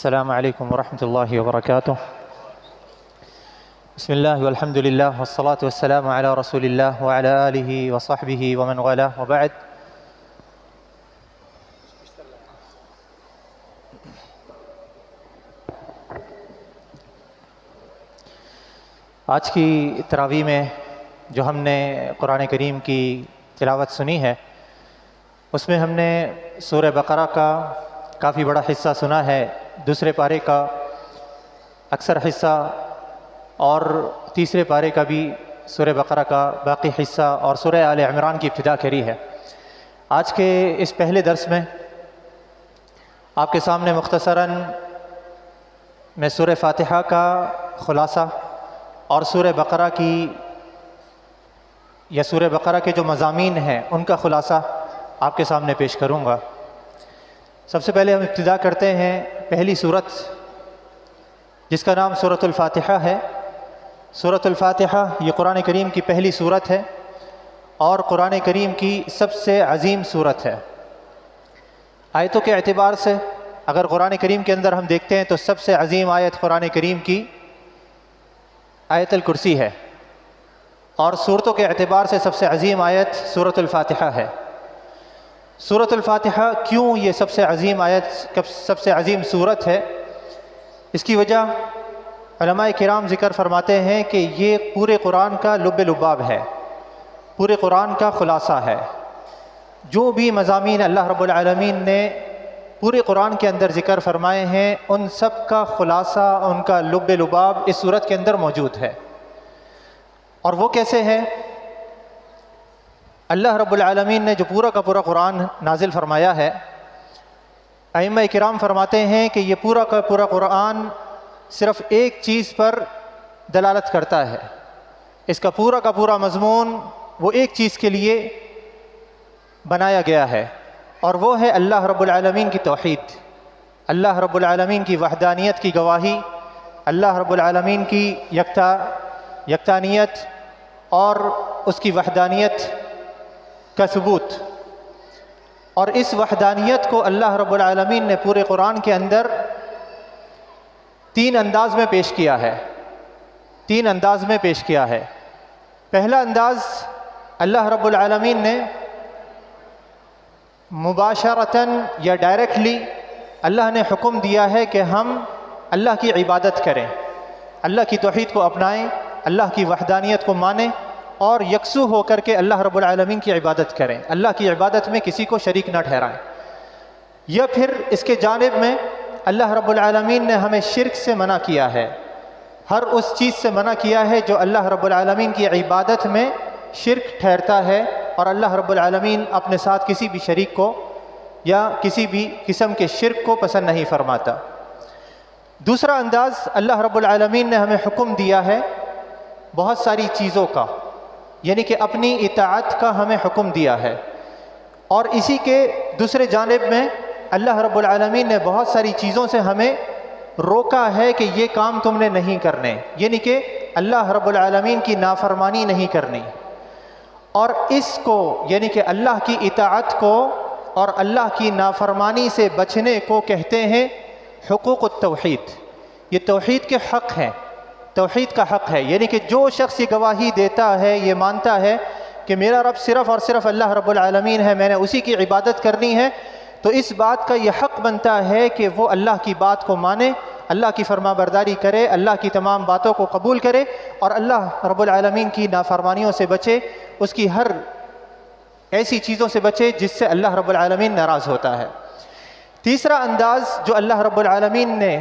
السلام علیکم ورحمۃ اللہ وبرکاتہ۔ بسم اللہ والحمد للہ والصلاة والسلام علی رسول اللہ وعلی آلہ وصحبہ ومن والاه وبعد۔ آج کی تراویح میں جو ہم نے قرآن کریم کی تلاوت سنی ہے، اس میں ہم نے سورہ بقرہ کا کافی بڑا حصہ سنا ہے، دوسرے پارے کا اکثر حصہ اور تیسرے پارے کا بھی سورہ بقرہ کا باقی حصہ اور سورہ آل عمران کی ابتدا کری ہے۔ آج کے اس پہلے درس میں آپ کے سامنے مختصراً میں سورہ فاتحہ کا خلاصہ اور سورہ بقرہ کی یا سورہ بقرہ کے جو مضامین ہیں ان کا خلاصہ آپ کے سامنے پیش کروں گا۔ سب سے پہلے ہم ابتدا کرتے ہیں پہلی سورت جس کا نام سورۃ الفاتحہ ہے۔ سورۃ الفاتحہ یہ قرآن کریم کی پہلی سورت ہے اور قرآن کریم کی سب سے عظیم سورت ہے۔ آیتوں کے اعتبار سے اگر قرآن کریم کے اندر ہم دیکھتے ہیں تو سب سے عظیم آیت قرآن کریم کی آیت الکرسی ہے، اور سورتوں کے اعتبار سے سب سے عظیم آیت سورۃ الفاتحہ ہے۔ سورۃ الفاتحہ کیوں یہ سب سے عظیم آیت، سب سے عظیم سورت ہے، اس کی وجہ علماء کرام ذکر فرماتے ہیں کہ یہ پورے قرآن کا لب لباب ہے، پورے قرآن کا خلاصہ ہے۔ جو بھی مضامین اللہ رب العالمین نے پورے قرآن کے اندر ذکر فرمائے ہیں ان سب کا خلاصہ، ان کا لب لباب اس سورت کے اندر موجود ہے۔ اور وہ کیسے ہے؟ اللہ رب العالمین نے جو پورا کا پورا قرآن نازل فرمایا ہے، ائمہ کرام فرماتے ہیں کہ یہ پورا کا پورا قرآن صرف ایک چیز پر دلالت کرتا ہے، اس کا پورا مضمون وہ ایک چیز کے لیے بنایا گیا ہے، اور وہ ہے اللہ رب العالمین کی توحید، اللہ رب العالمین کی وحدانیت کی گواہی، اللہ رب العالمین کی یکتانیت اور اس کی وحدانیت کا ثبوت۔ اور اس وحدانیت کو اللہ رب العالمین نے پورے قرآن کے اندر تین انداز میں پیش کیا ہے۔ پہلا انداز، اللہ رب العالمین نے مباشرتاً یا ڈائریکٹلی اللہ نے حکم دیا ہے کہ ہم اللہ کی عبادت کریں، اللہ کی توحید کو اپنائیں، اللہ کی وحدانیت کو مانیں اور یکسو ہو کر کے اللہ رب العالمین کی عبادت کریں، اللہ کی عبادت میں کسی کو شریک نہ ٹھہرائیں۔ یا پھر اس کے جانب میں اللہ رب العالمین نے ہمیں شرک سے منع کیا ہے، ہر اس چیز سے منع کیا ہے جو اللہ رب العالمین کی عبادت میں شرک ٹھہرتا ہے، اور اللہ رب العالمین اپنے ساتھ کسی بھی شریک کو یا کسی بھی قسم کے شرک کو پسند نہیں فرماتا۔ دوسرا انداز، اللہ رب العالمین نے ہمیں حکم دیا ہے بہت ساری چیزوں کا، یعنی کہ اپنی اطاعت کا ہمیں حکم دیا ہے، اور اسی کے دوسرے جانب میں اللہ رب العالمین نے بہت ساری چیزوں سے ہمیں روکا ہے کہ یہ کام تم نے نہیں کرنے، یعنی کہ اللہ رب العالمین کی نافرمانی نہیں کرنی۔ اور اس کو یعنی کہ اللہ کی اطاعت کو اور اللہ کی نافرمانی سے بچنے کو کہتے ہیں حقوق التوحید۔ یہ توحید کے حق ہیں، توحید کا حق ہے، یعنی کہ جو شخص یہ گواہی دیتا ہے، یہ مانتا ہے کہ میرا رب صرف اور صرف اللہ رب العالمین ہے، میں نے اسی کی عبادت کرنی ہے، تو اس بات کا یہ حق بنتا ہے کہ وہ اللہ کی بات کو مانے، اللہ کی فرما برداری کرے، اللہ کی تمام باتوں کو قبول کرے اور اللہ رب العالمین کی نافرمانیوں سے بچے، اس کی ہر ایسی چیزوں سے بچے جس سے اللہ رب العالمین ناراض ہوتا ہے۔ تیسرا انداز جو اللہ رب العالمین نے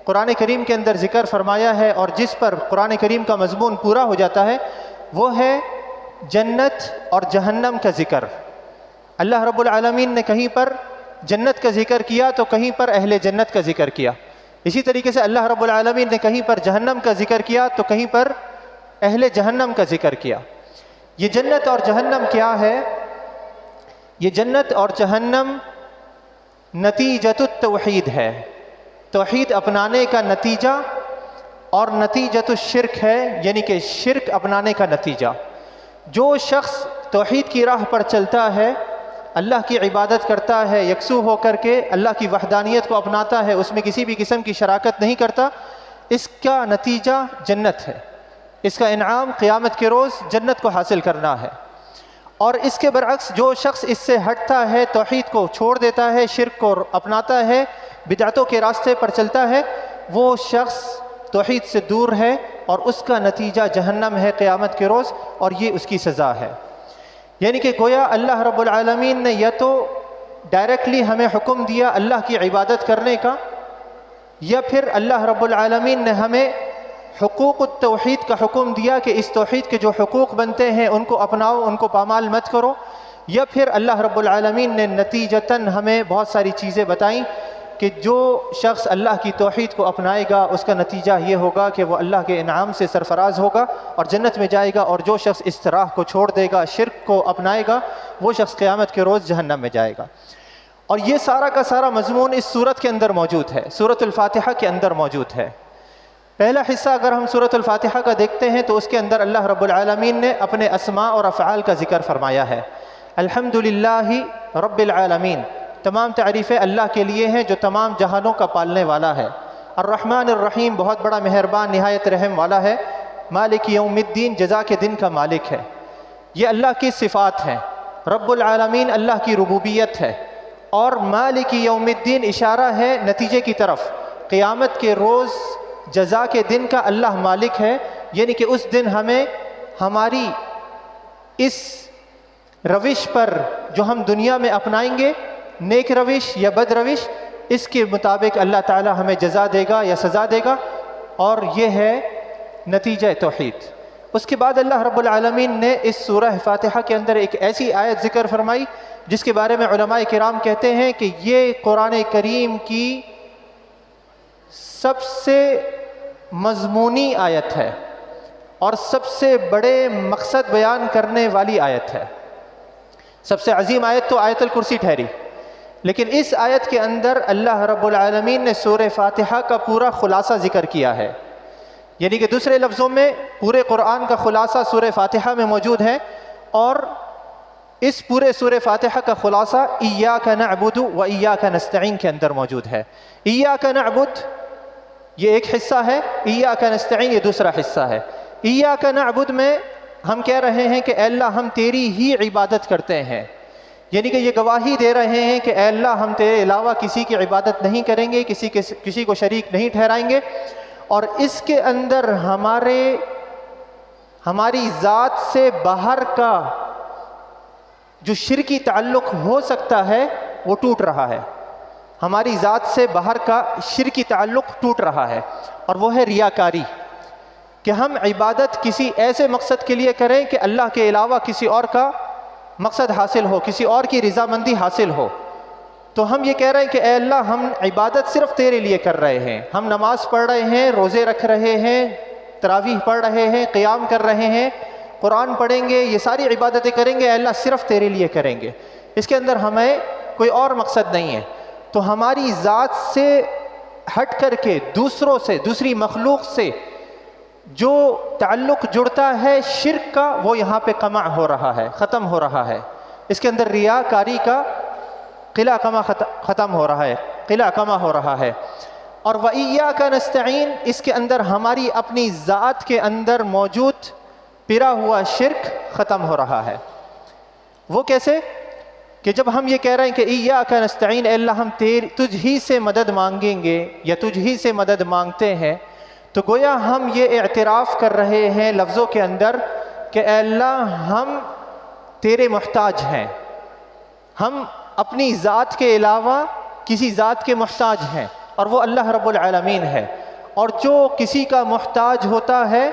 قرآن کریم کے اندر ذکر فرمایا ہے اور جس پر قرآن کریم کا مضمون پورا ہو جاتا ہے، وہ ہے جنت اور جہنم کا ذکر۔ اللہ رب العالمین نے کہیں پر جنت کا ذکر کیا تو کہیں پر اہل جنت کا ذکر کیا، اسی طریقے سے اللہ رب العالمین نے کہیں پر جہنم کا ذکر کیا تو کہیں پر اہل جہنم کا ذکر کیا۔ یہ جنت اور جہنم کیا ہے؟ یہ جنت اور جہنم نتیجۃ التوحید ہے، توحید اپنانے کا نتیجہ، اور نتیجۃ الشرک ہے، یعنی کہ شرک اپنانے کا نتیجہ۔ جو شخص توحید کی راہ پر چلتا ہے، اللہ کی عبادت کرتا ہے یکسو ہو کر کے، اللہ کی وحدانیت کو اپناتا ہے، اس میں کسی بھی قسم کی شراکت نہیں کرتا، اس کا نتیجہ جنت ہے، اس کا انعام قیامت کے روز جنت کو حاصل کرنا ہے۔ اور اس کے برعکس جو شخص اس سے ہٹتا ہے، توحید کو چھوڑ دیتا ہے، شرک کو اپناتا ہے، بدعتوں کے راستے پر چلتا ہے، وہ شخص توحید سے دور ہے اور اس کا نتیجہ جہنم ہے قیامت کے روز، اور یہ اس کی سزا ہے۔ یعنی کہ گویا اللہ رب العالمین نے یا تو ڈائریکٹلی ہمیں حکم دیا اللہ کی عبادت کرنے کا، یا پھر اللہ رب العالمین نے ہمیں حقوق التوحید کا حکم دیا کہ اس توحید کے جو حقوق بنتے ہیں ان کو اپناؤ، ان کو پامال مت کرو، یا پھر اللہ رب العالمین نے نتیجتاً ہمیں بہت ساری چیزیں بتائیں کہ جو شخص اللہ کی توحید کو اپنائے گا اس کا نتیجہ یہ ہوگا کہ وہ اللہ کے انعام سے سرفراز ہوگا اور جنت میں جائے گا، اور جو شخص اس راہ کو چھوڑ دے گا، شرک کو اپنائے گا، وہ شخص قیامت کے روز جہنم میں جائے گا۔ اور یہ سارا کا سارا مضمون اس سورت کے اندر موجود ہے، سورۃ الفاتحہ کے اندر موجود ہے۔ پہلا حصہ اگر ہم سورۃ الفاتحہ کا دیکھتے ہیں تو اس کے اندر اللہ رب العالمین نے اپنے اسماء اور افعال کا ذکر فرمایا ہے۔ الحمدللہ رب العالمین، تمام تعریفیں اللہ کے لیے ہیں جو تمام جہانوں کا پالنے والا ہے۔ الرحمن الرحیم، بہت بڑا مہربان نہایت رحم والا ہے۔ مالک یوم الدین، جزا کے دن کا مالک ہے۔ یہ اللہ کی صفات ہیں۔ رب العالمین اللہ کی ربوبیت ہے، اور مالک یوم الدین اشارہ ہے نتیجے کی طرف، قیامت کے روز جزا کے دن کا اللہ مالک ہے، یعنی کہ اس دن ہمیں ہماری اس روش پر جو ہم دنیا میں اپنائیں گے، نیک روش یا بد روش، اس کے مطابق اللہ تعالی ہمیں جزا دے گا یا سزا دے گا، اور یہ ہے نتیجہ توحید۔ اس کے بعد اللہ رب العالمین نے اس سورہ فاتحہ کے اندر ایک ایسی آیت ذکر فرمائی جس کے بارے میں علماء کرام کہتے ہیں کہ یہ قرآن کریم کی سب سے مضمونی آیت ہے اور سب سے بڑے مقصد بیان کرنے والی آیت ہے۔ سب سے عظیم آیت تو آیت الکرسی ٹھہری، لیکن اس آیت کے اندر اللہ رب العالمین نے سورہ فاتحہ کا پورا خلاصہ ذکر کیا ہے، یعنی کہ دوسرے لفظوں میں پورے قرآن کا خلاصہ سورہ فاتحہ میں موجود ہے، اور اس پورے سورہ فاتحہ کا خلاصہ ایاک نعبد و ایاک نستعین کے اندر موجود ہے۔ ایاک نعبد یہ ایک حصہ ہے، ایاک نستعین یہ دوسرا حصہ ہے۔ ایاک نعبد میں ہم کہہ رہے ہیں کہ اے اللہ ہم تیری ہی عبادت کرتے ہیں، یعنی کہ یہ گواہی دے رہے ہیں کہ اے اللہ ہم تیرے علاوہ کسی کی عبادت نہیں کریں گے، کسی کو شریک نہیں ٹھہرائیں گے، اور اس کے اندر ہماری ذات سے باہر کا جو شرکی تعلق ہو سکتا ہے وہ ٹوٹ رہا ہے، ہماری ذات سے باہر کا شرکی تعلق ٹوٹ رہا ہے، اور وہ ہے ریاکاری، کہ ہم عبادت کسی ایسے مقصد کے لیے کریں کہ اللہ کے علاوہ کسی اور کا مقصد حاصل ہو، کسی اور کی رضامندی حاصل ہو۔ تو ہم یہ کہہ رہے ہیں کہ اے اللہ ہم عبادت صرف تیرے لیے کر رہے ہیں، ہم نماز پڑھ رہے ہیں، روزے رکھ رہے ہیں، تراویح پڑھ رہے ہیں، قیام کر رہے ہیں، قرآن پڑھیں گے، یہ ساری عبادتیں کریں گے اے اللہ صرف تیرے لیے کریں گے، اس کے اندر ہمیں کوئی اور مقصد نہیں ہے۔ تو ہماری ذات سے ہٹ کر کے دوسروں سے، دوسری مخلوق سے جو تعلق جڑتا ہے شرک کا، وہ یہاں پہ قمع ہو رہا ہے، ختم ہو رہا ہے، اس کے اندر ریاکاری کا قلع قمع ختم ہو رہا ہے، قلع قمع ہو رہا ہے۔ اور وَإِيَّاكَ نَسْتَعِينُ اس کے اندر ہماری اپنی ذات کے اندر موجود پرا ہوا شرک ختم ہو رہا ہے۔ وہ کیسے؟ کہ جب ہم یہ کہہ رہے ہیں کہ ایاک نستعین، اے اللہ ہم تجھ ہی سے مدد مانگیں گے یا تجھ ہی سے مدد مانگتے ہیں، تو گویا ہم یہ اعتراف کر رہے ہیں لفظوں کے اندر کہ اے اللہ ہم تیرے محتاج ہیں، ہم اپنی ذات کے علاوہ کسی ذات کے محتاج ہیں، اور وہ اللہ رب العالمین ہے۔ اور جو کسی کا محتاج ہوتا ہے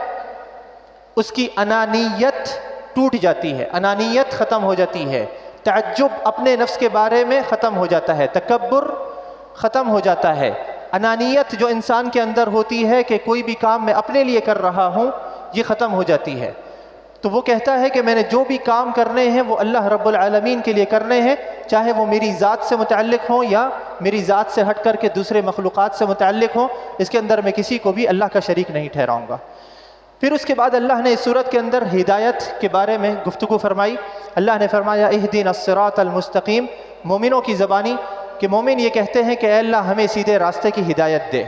اس کی انانیت ٹوٹ جاتی ہے، انانیت ختم ہو جاتی ہے، تعجب اپنے نفس کے بارے میں ختم ہو جاتا ہے، تکبر ختم ہو جاتا ہے۔ انانیت جو انسان کے اندر ہوتی ہے کہ کوئی بھی کام میں اپنے لیے کر رہا ہوں، یہ ختم ہو جاتی ہے۔ تو وہ کہتا ہے کہ میں نے جو بھی کام کرنے ہیں وہ اللہ رب العالمین کے لیے کرنے ہیں، چاہے وہ میری ذات سے متعلق ہوں یا میری ذات سے ہٹ کر کے دوسرے مخلوقات سے متعلق ہوں، اس کے اندر میں کسی کو بھی اللہ کا شریک نہیں ٹھہراؤں گا۔ پھر اس کے بعد اللہ نے اس صورت کے اندر ہدایت کے بارے میں گفتگو فرمائی۔ اللہ نے فرمایا اہدنا الصراط المستقیم، مومنوں کی زبانی کہ مومن یہ کہتے ہیں کہ اے اللہ ہمیں سیدھے راستے کی ہدایت دے،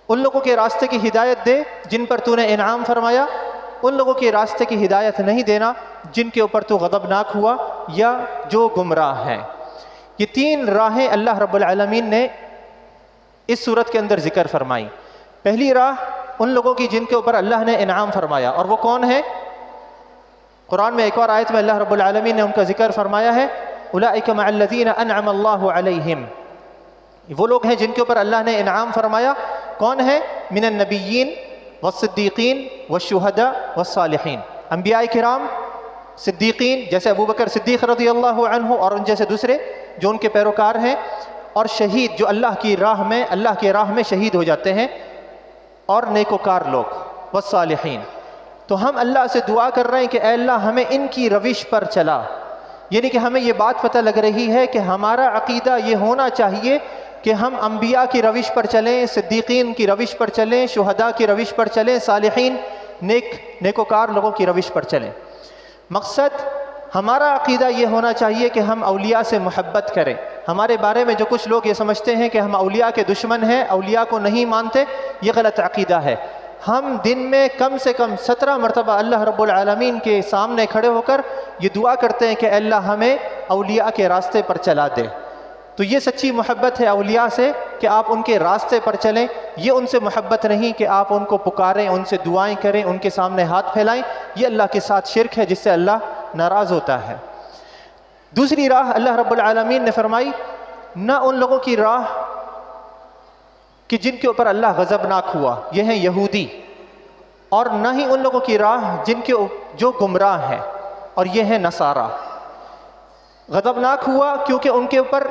ان لوگوں کے راستے کی ہدایت دے جن پر تو نے انعام فرمایا، ان لوگوں کے راستے کی ہدایت نہیں دینا جن کے اوپر تو غضبناک ہوا یا جو گمراہ ہیں۔ یہ تین راہیں اللہ رب العالمین نے اس صورت کے اندر ذکر فرمائی۔ پہلی راہ ان لوگوں کی جن کے اوپر اللہ نے انعام فرمایا، اور وہ کون ہے؟ قرآن میں ایک اور آیت میں اللہ رب العالمین نے ان کا ذکر فرمایا ہے اولئک مع الذین انعم اللہ علیہم، وہ لوگ ہیں جن کے اوپر اللہ نے انعام فرمایا۔ کون ہے؟ من النبیین والصدیقین والشہداء والصالحین، انبیاء کرام، صدیقین جیسے ابو بکر صدیق رضی اللہ عنہ اور ان جیسے دوسرے جو ان کے پیروکار ہیں، اور شہید جو اللہ کی راہ میں شہید ہو جاتے ہیں، اور نیکوکار لوگ، والصالحین۔ تو ہم اللہ سے دعا کر رہے ہیں کہ اے اللہ ہمیں ان کی روش پر چلا، یعنی کہ ہمیں یہ بات پتہ لگ رہی ہے کہ ہمارا عقیدہ یہ ہونا چاہیے کہ ہم انبیاء کی روش پر چلیں، صدیقین کی روش پر چلیں، شہداء کی روش پر چلیں، صالحین نیکوکار لوگوں کی روش پر چلیں۔ مقصد ہمارا عقیدہ یہ ہونا چاہیے کہ ہم اولیاء سے محبت کریں۔ ہمارے بارے میں جو کچھ لوگ یہ سمجھتے ہیں کہ ہم اولیاء کے دشمن ہیں، اولیاء کو نہیں مانتے، یہ غلط عقیدہ ہے۔ ہم دن میں کم سے کم 17 مرتبہ اللہ رب العالمین کے سامنے کھڑے ہو کر یہ دعا کرتے ہیں کہ اے اللہ ہمیں اولیاء کے راستے پر چلا دے۔ تو یہ سچی محبت ہے اولیاء سے کہ آپ ان کے راستے پر چلیں، یہ ان سے محبت نہیں کہ آپ ان کو پکاریں، ان سے دعائیں کریں، ان کے سامنے ہاتھ پھیلائیں، یہ اللہ کے ساتھ شرک ہے جس سے اللہ ناراض ہوتا ہے۔ دوسری راہ اللہ رب العالمین نے فرمائی، نہ ان لوگوں کی راہ کہ جن کے اوپر اللہ غضبناک ہوا، یہ ہیں یہودی، اور نہ ہی ان لوگوں کی راہ جو گمراہ ہیں، اور یہ ہیں نصارہ۔ غضبناک ہوا کیونکہ ان کے اوپر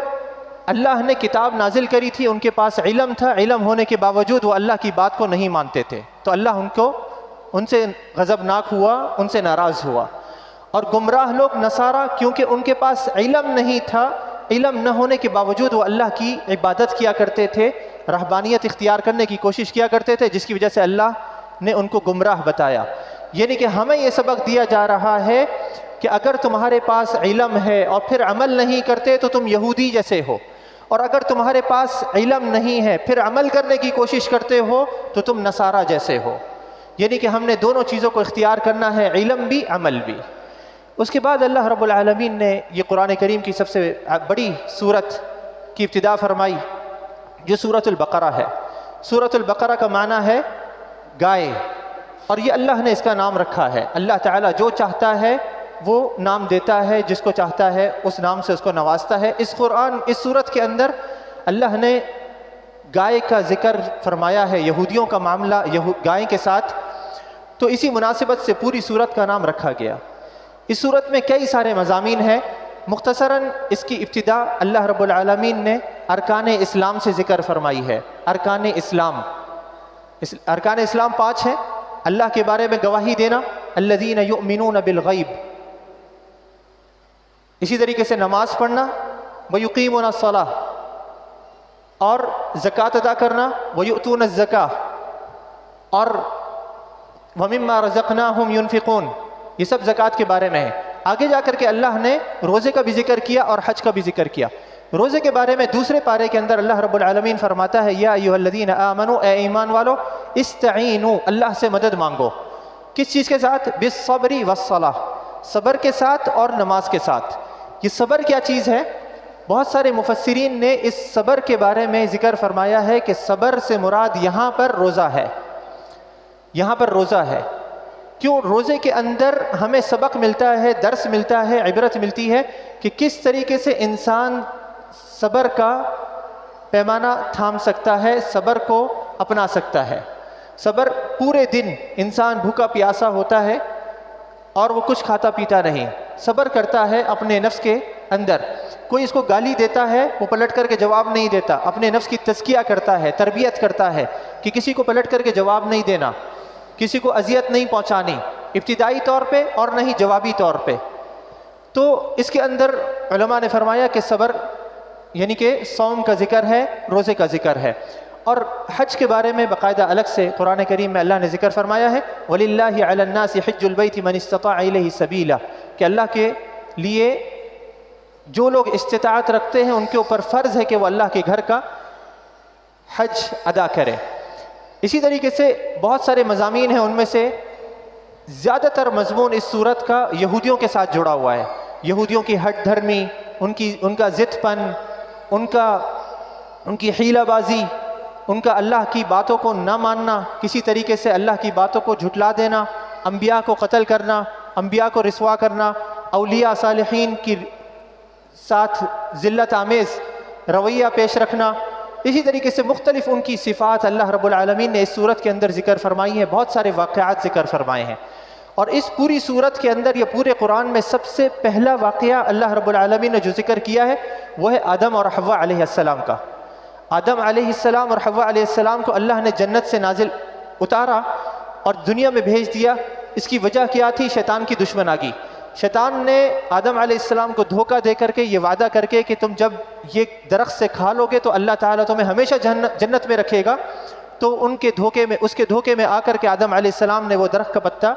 اللہ نے کتاب نازل کری تھی، ان کے پاس علم تھا، علم ہونے کے باوجود وہ اللہ کی بات کو نہیں مانتے تھے، تو اللہ ان سے غضبناک ہوا، ان سے ناراض ہوا۔ اور گمراہ لوگ نصارہ کیونکہ ان کے پاس علم نہیں تھا، علم نہ ہونے کے باوجود وہ اللہ کی عبادت کیا کرتے تھے، رہبانیت اختیار کرنے کی کوشش کیا کرتے تھے، جس کی وجہ سے اللہ نے ان کو گمراہ بتایا۔ یعنی کہ ہمیں یہ سبق دیا جا رہا ہے کہ اگر تمہارے پاس علم ہے اور پھر عمل نہیں کرتے تو تم یہودی جیسے ہو، اور اگر تمہارے پاس علم نہیں ہے پھر عمل کرنے کی کوشش کرتے ہو تو تم نصارہ جیسے ہو۔ یعنی کہ ہم نے دونوں چیزوں کو اختیار کرنا ہے، علم بھی عمل بھی۔ اس کے بعد اللہ رب العالمین نے یہ قرآن کریم کی سب سے بڑی سورت کی ابتدا فرمائی جو سورۃ البقرہ ہے۔ سورۃ البقرہ کا معنی ہے گائے، اور یہ اللہ نے اس کا نام رکھا ہے۔ اللہ تعالیٰ جو چاہتا ہے وہ نام دیتا ہے، جس کو چاہتا ہے اس نام سے اس کو نوازتا ہے۔ اس سورت کے اندر اللہ نے گائے کا ذکر فرمایا ہے، یہودیوں کا معاملہ گائے کے ساتھ، تو اسی مناسبت سے پوری سورت کا نام رکھا گیا۔ اس سورت میں کئی سارے مضامین ہیں، مختصراً اس کی ابتدا اللہ رب العالمین نے ارکان اسلام سے ذکر فرمائی ہے۔ ارکان اسلام 5 ہیں۔ اللہ کے بارے میں گواہی دینا، الذین یؤمنون بالغیب، اسی طریقے سے نماز پڑھنا، ویقیمون الصلاۃ، اور زکوٰۃ ادا کرنا، ویؤتون الزکاۃ، اور ومما رزقناہم ینفقون، یہ سب زکوٰۃ کے بارے میں ہے۔ آگے جا کر کے اللہ نے روزے کا بھی ذکر کیا اور حج کا بھی ذکر کیا۔ روزے کے بارے میں دوسرے پارے کے اندر اللہ رب العالمین فرماتا ہے، یا ایھا الذین آمنوا، اے ایمان والو، استعینوا، اللہ سے مدد مانگو۔ کس چیز کے ساتھ؟ بالصبر والصلاۃ، صبر کے ساتھ اور نماز کے ساتھ۔ یہ صبر کیا چیز ہے؟ بہت سارے مفسرین نے اس صبر کے بارے میں ذکر فرمایا ہے کہ صبر سے مراد یہاں پر روزہ ہے، یہاں پر روزہ ہے۔ کیوں؟ روزے کے اندر ہمیں سبق ملتا ہے، درس ملتا ہے، عبرت ملتی ہے کہ کس طریقے سے انسان صبر کا پیمانہ تھام سکتا ہے، صبر کو اپنا سکتا ہے۔ صبر پورے دن انسان بھوکا پیاسا ہوتا ہے اور وہ کچھ کھاتا پیتا نہیں، صبر کرتا ہے اپنے نفس کے اندر۔ کوئی اس کو گالی دیتا ہے، وہ پلٹ کر کے جواب نہیں دیتا، اپنے نفس کی تزکیہ کرتا ہے، تربیت کرتا ہے کہ کسی کو پلٹ کر کے جواب نہیں دینا، کسی کو اذیت نہیں پہنچانی، ابتدائی طور پہ اور نہ ہی جوابی طور پہ۔ تو اس کے اندر علماء نے فرمایا کہ صبر یعنی کہ صوم کا ذکر ہے، روزے کا ذکر ہے۔ اور حج کے بارے میں باقاعدہ الگ سے قرآن کریم میں اللہ نے ذکر فرمایا ہے، وَلِلَّهِ عَلَى النَّاسِ حِجُّ الْبَيْتِ مَنِ اسْتَطَاعَ إِلَيْهِ سَبِيلًا، کہ اللہ کے لیے جو لوگ استطاعت رکھتے ہیں ان کے اوپر فرض ہے کہ وہ اللہ کے گھر کا حج ادا کرے۔ اسی طریقے سے بہت سارے مضامین ہیں، ان میں سے زیادہ تر مضمون اس صورت کا یہودیوں کے ساتھ جڑا ہوا ہے۔ یہودیوں کی ہٹ دھرمی، ان کا ضد پن، ان کی حیلہ بازی، ان کا اللہ کی باتوں کو نہ ماننا، کسی طریقے سے اللہ کی باتوں کو جھٹلا دینا، انبیاء کو قتل کرنا، انبیاء کو رسوا کرنا، اولیاء صالحین کی ساتھ ذلت آمیز رویہ پیش رکھنا، اسی طریقے سے مختلف ان کی صفات اللہ رب العالمین نے اس صورت کے اندر ذکر فرمائی ہے، بہت سارے واقعات ذکر فرمائے ہیں۔ اور اس پوری صورت کے اندر یا پورے قرآن میں سب سے پہلا واقعہ اللہ رب العالمین نے جو ذکر کیا ہے وہ ہے آدم اور حوا علیہ السلام کا۔ آدم علیہ السلام اور حوا علیہ السلام کو اللہ نے جنت سے نازل اتارا اور دنیا میں بھیج دیا۔ اس کی وجہ کیا تھی؟ شیطان کی دشمناگی۔ شیطان نے آدم علیہ السلام کو دھوکہ دے کر کے، یہ وعدہ کر کے کہ تم جب یہ درخت سے کھا لو گے تو اللہ تعالیٰ تمہیں ہمیشہ جنت میں رکھے گا، تو اس کے دھوکے میں آ کر کے آدم علیہ السلام نے وہ درخت کا پتا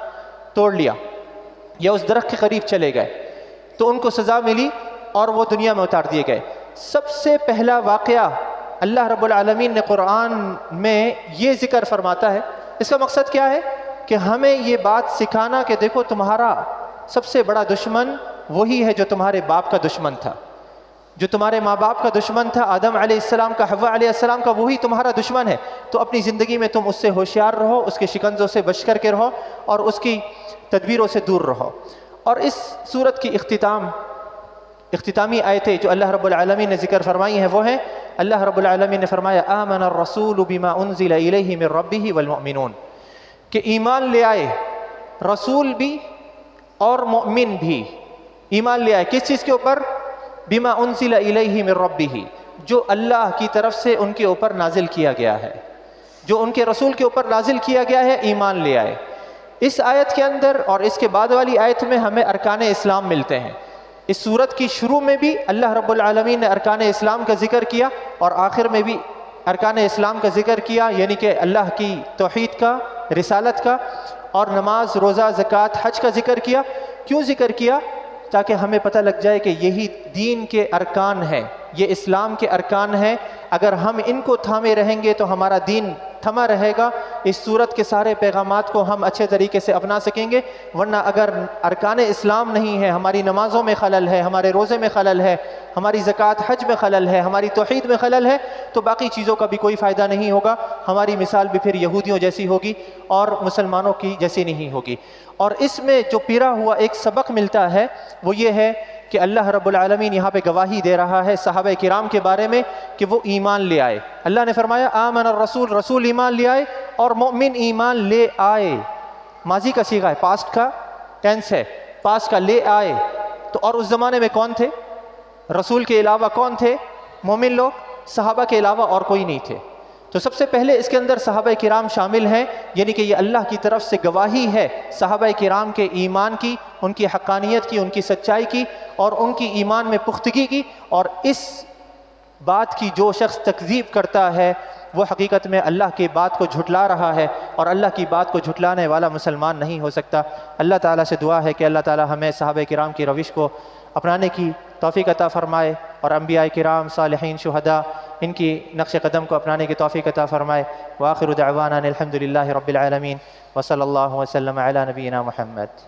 توڑ لیا یا اس درخت کے قریب چلے گئے، تو ان کو سزا ملی اور وہ دنیا میں اتار دیے گئے۔ سب سے پہلا واقعہ اللہ رب العالمین نے قرآن میں یہ ذکر فرماتا ہے، اس کا مقصد کیا ہے؟ کہ ہمیں یہ بات سکھانا کہ دیکھو تمہارا سب سے بڑا دشمن وہی ہے جو تمہارے باپ کا دشمن تھا، جو تمہارے ماں باپ کا دشمن تھا آدم علیہ السلام کا، حوا علیہ السلام کا، وہی تمہارا دشمن ہے۔ تو اپنی زندگی میں تم اس سے ہوشیار رہو، اس کے شکنجوں سے بچ کر کے رہو اور اس کی تدبیروں سے دور رہو۔ اور اس صورت کی اختتامی آیتیں جو اللہ رب العالمین نے ذکر فرمائی ہیں وہ ہیں، اللہ رب العالمین نے فرمایا آمن الرسول بما انزل الیہ من ربہ والمؤمنون، کہ ایمان لے آئے رسول بھی اور مؤمن بھی، ایمان لے آئے کس چیز کے اوپر؟ بما انزل الیہ من ربہ، جو اللہ کی طرف سے ان کے اوپر نازل کیا گیا ہے، جو ان کے رسول کے اوپر نازل کیا گیا ہے، ایمان لے آئے۔ اس آیت کے اندر اور اس کے بعد والی آیت میں ہمیں ارکان اسلام ملتے ہیں۔ اس صورت کی شروع میں بھی اللہ رب العالمین نے ارکان اسلام کا ذکر کیا اور آخر میں بھی ارکان اسلام کا ذکر کیا، یعنی کہ اللہ کی توحید کا، رسالت کا، اور نماز، روزہ، زکوٰۃ، حج کا ذکر کیا۔ کیوں ذکر کیا؟ تاکہ ہمیں پتہ لگ جائے کہ یہی دین کے ارکان ہیں، یہ اسلام کے ارکان ہیں۔ اگر ہم ان کو تھامے رہیں گے تو ہمارا دین تھما رہے گا، اس صورت کے سارے پیغامات کو ہم اچھے طریقے سے اپنا سکیں گے۔ ورنہ اگر ارکان اسلام نہیں ہے، ہماری نمازوں میں خلل ہے، ہمارے روزے میں خلل ہے، ہماری زکوٰۃ حج میں خلل ہے، ہماری توحید میں خلل ہے، تو باقی چیزوں کا بھی کوئی فائدہ نہیں ہوگا۔ ہماری مثال بھی پھر یہودیوں جیسی ہوگی اور مسلمانوں کی جیسی نہیں ہوگی۔ اور اس میں جو پیرا ہوا ایک سبق ملتا ہے وہ یہ ہے کہ اللہ رب العالمین یہاں پہ گواہی دے رہا ہے صحابہ کرام کے بارے میں کہ وہ ایمان لے آئے۔ اللہ نے فرمایا آمن الرسول، رسول ایمان لے آئے اور مؤمن ایمان لے آئے۔ ماضی کا صیغہ ہے، پاسٹ کا ٹینس ہے، پاسٹ کا لے آئے۔ تو اور اس زمانے میں کون تھے؟ رسول کے علاوہ کون تھے؟ مومن لوگ، صحابہ کے علاوہ اور کوئی نہیں تھے۔ تو سب سے پہلے اس کے اندر صحابہ کرام شامل ہیں، یعنی کہ یہ اللہ کی طرف سے گواہی ہے صحابہ کرام کے ایمان کی، ان کی حقانیت کی، ان کی سچائی کی اور ان کی ایمان میں پختگی کی۔ اور اس بات کی جو شخص تکذیب کرتا ہے وہ حقیقت میں اللہ کی بات کو جھٹلا رہا ہے، اور اللہ کی بات کو جھٹلانے والا مسلمان نہیں ہو سکتا۔ اللہ تعالیٰ سے دعا ہے کہ اللہ تعالیٰ ہمیں صحابہ کرام کی روش کو اپنانے کی توفیق عطا فرمائے، اور انبیاء کرام، صالحین، شہداء، ان کی نقش قدم کو اپنانے کی توفیق عطا فرمائے۔ وآخر دعوانا الحمد للہ رب العالمین، وصلی اللہ وسلم علی نبینا محمد۔